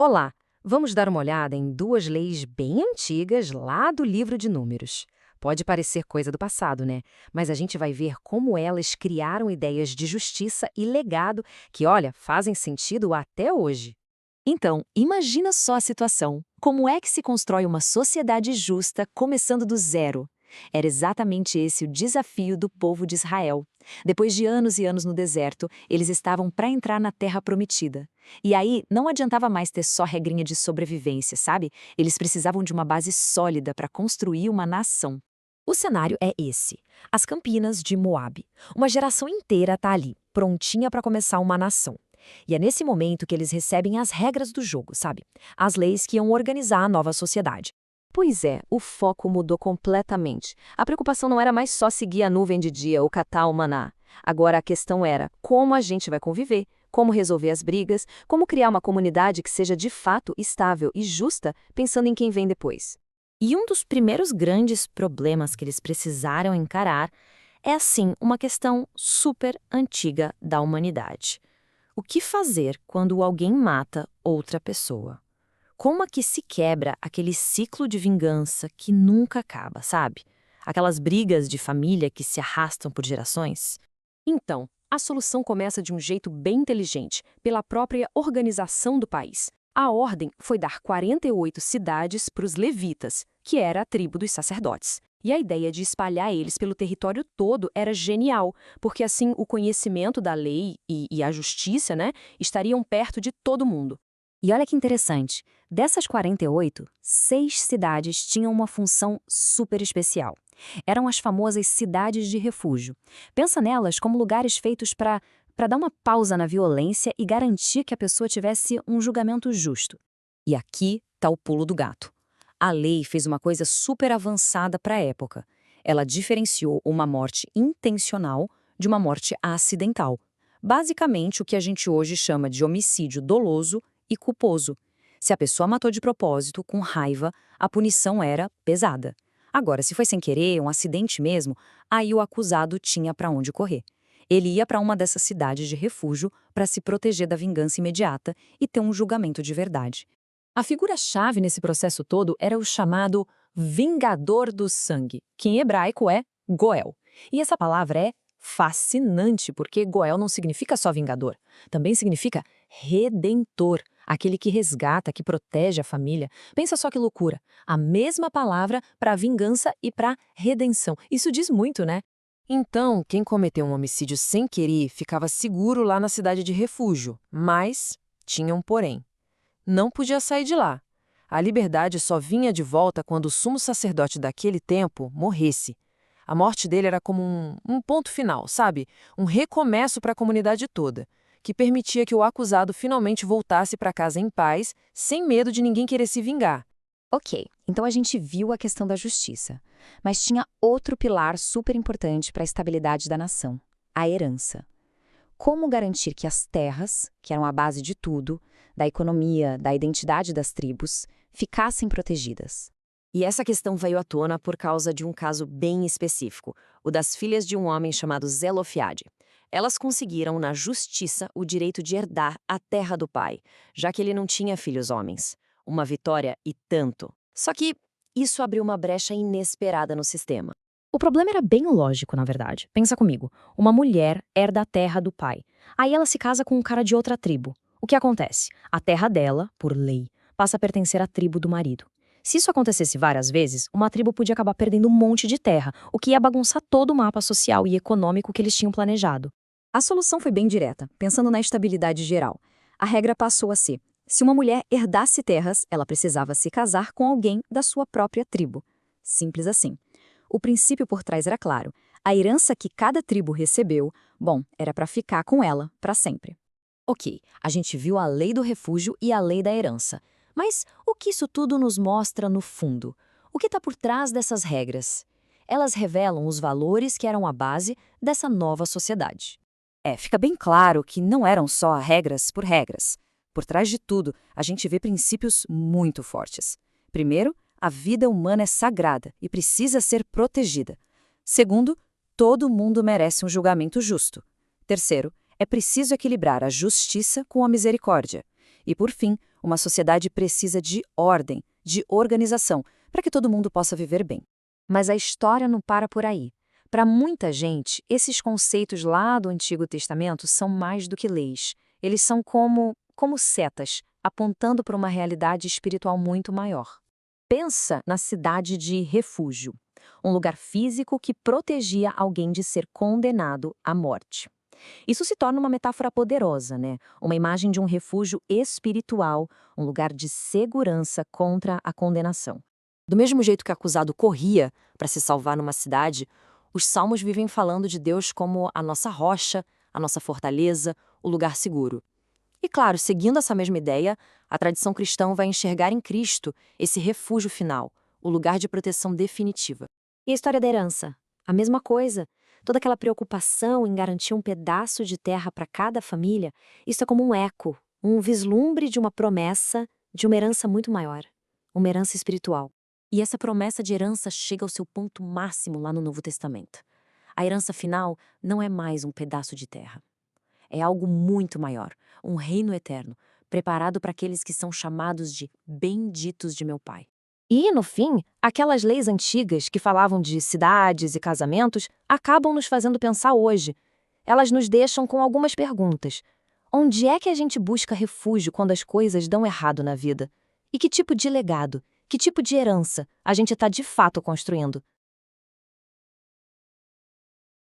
Olá, vamos dar uma olhada em duas leis bem antigas lá do livro de Números. Pode parecer coisa do passado, né? Mas a gente vai ver como elas criaram ideias de justiça e legado que, olha, fazem sentido até hoje. Então, imagina só a situação. Como é que se constrói uma sociedade justa começando do zero? Era exatamente esse o desafio do povo de Israel. Depois de anos e anos no deserto, eles estavam para entrar na Terra Prometida. E aí, não adiantava mais ter só regrinha de sobrevivência, sabe? Eles precisavam de uma base sólida para construir uma nação. O cenário é esse: as Campinas de Moabe. Uma geração inteira está ali, prontinha para começar uma nação. E é nesse momento que eles recebem as regras do jogo, sabe? As leis que iam organizar a nova sociedade. Pois é, o foco mudou completamente. A preocupação não era mais só seguir a nuvem de dia ou catar o maná. Agora a questão era como a gente vai conviver, como resolver as brigas, como criar uma comunidade que seja de fato estável e justa, pensando em quem vem depois. E um dos primeiros grandes problemas que eles precisaram encarar é, assim, uma questão super antiga da humanidade. O que fazer quando alguém mata outra pessoa? Como é que se quebra aquele ciclo de vingança que nunca acaba, sabe? Aquelas brigas de família que se arrastam por gerações? Então, a solução começa de um jeito bem inteligente, pela própria organização do país. A ordem foi dar 48 cidades para os levitas, que era a tribo dos sacerdotes. E a ideia de espalhar eles pelo território todo era genial, porque assim o conhecimento da lei e a justiça, né, estariam perto de todo mundo. E olha que interessante, dessas 48, 6 cidades tinham uma função super especial. Eram as famosas cidades de refúgio. Pensa nelas como lugares feitos para dar uma pausa na violência e garantir que a pessoa tivesse um julgamento justo. E aqui está o pulo do gato. A lei fez uma coisa super avançada para a época. Ela diferenciou uma morte intencional de uma morte acidental. Basicamente, o que a gente hoje chama de homicídio doloso e culposo. Se a pessoa matou de propósito, com raiva, a punição era pesada. Agora, se foi sem querer, um acidente mesmo, aí o acusado tinha para onde correr. Ele ia para uma dessas cidades de refúgio para se proteger da vingança imediata e ter um julgamento de verdade. A figura-chave nesse processo todo era o chamado vingador do sangue, que em hebraico é Goel. E essa palavra é fascinante, porque Goel não significa só vingador, também significa redentor, aquele que resgata, que protege a família. Pensa só que loucura, a mesma palavra para vingança e para redenção. Isso diz muito, né? Então, quem cometeu um homicídio sem querer ficava seguro lá na cidade de refúgio, mas tinha um porém. Não podia sair de lá. A liberdade só vinha de volta quando o sumo sacerdote daquele tempo morresse. A morte dele era como um ponto final, sabe? Um recomeço para a comunidade toda, que permitia que o acusado finalmente voltasse para casa em paz, sem medo de ninguém querer se vingar. Ok, então a gente viu a questão da justiça, mas tinha outro pilar super importante para a estabilidade da nação: a herança. Como garantir que as terras, que eram a base de tudo, da economia, da identidade das tribos, ficassem protegidas? E essa questão veio à tona por causa de um caso bem específico, o das filhas de um homem chamado Zelofiade. Elas conseguiram, na justiça, o direito de herdar a terra do pai, já que ele não tinha filhos homens. Uma vitória e tanto. Só que isso abriu uma brecha inesperada no sistema. O problema era bem lógico, na verdade. Pensa comigo. Uma mulher herda a terra do pai. Aí ela se casa com um cara de outra tribo. O que acontece? A terra dela, por lei, passa a pertencer à tribo do marido. Se isso acontecesse várias vezes, uma tribo podia acabar perdendo um monte de terra, o que ia bagunçar todo o mapa social e econômico que eles tinham planejado. A solução foi bem direta, pensando na estabilidade geral. A regra passou a ser: se uma mulher herdasse terras, ela precisava se casar com alguém da sua própria tribo. Simples assim. O princípio por trás era claro: a herança que cada tribo recebeu, bom, era para ficar com ela para sempre. Ok, a gente viu a lei do refúgio e a lei da herança. Mas o que isso tudo nos mostra no fundo? O que está por trás dessas regras? Elas revelam os valores que eram a base dessa nova sociedade. Fica bem claro que não eram só regras por regras. Por trás de tudo, a gente vê princípios muito fortes. Primeiro, a vida humana é sagrada e precisa ser protegida. Segundo, todo mundo merece um julgamento justo. Terceiro, é preciso equilibrar a justiça com a misericórdia. E, por fim, Uma sociedade precisa de ordem, de organização, para que todo mundo possa viver bem. Mas a história não para por aí. Para muita gente, esses conceitos lá do Antigo Testamento são mais do que leis. Eles são como setas, apontando para uma realidade espiritual muito maior. Pensa na cidade de refúgio, um lugar físico que protegia alguém de ser condenado à morte. Isso se torna uma metáfora poderosa, né? Uma imagem de um refúgio espiritual, um lugar de segurança contra a condenação. Do mesmo jeito que o acusado corria para se salvar numa cidade, os salmos vivem falando de Deus como a nossa rocha, a nossa fortaleza, o lugar seguro. E claro, seguindo essa mesma ideia, a tradição cristã vai enxergar em Cristo esse refúgio final, o lugar de proteção definitiva. E a história da herança? A mesma coisa. Toda aquela preocupação em garantir um pedaço de terra para cada família, isso é como um eco, um vislumbre de uma promessa, de uma herança muito maior, uma herança espiritual. E essa promessa de herança chega ao seu ponto máximo lá no Novo Testamento. A herança final não é mais um pedaço de terra. É algo muito maior, um reino eterno, preparado para aqueles que são chamados de benditos de meu Pai. E, no fim, aquelas leis antigas que falavam de cidades e casamentos acabam nos fazendo pensar hoje. Elas nos deixam com algumas perguntas. Onde é que a gente busca refúgio quando as coisas dão errado na vida? E que tipo de legado, que tipo de herança a gente está de fato construindo?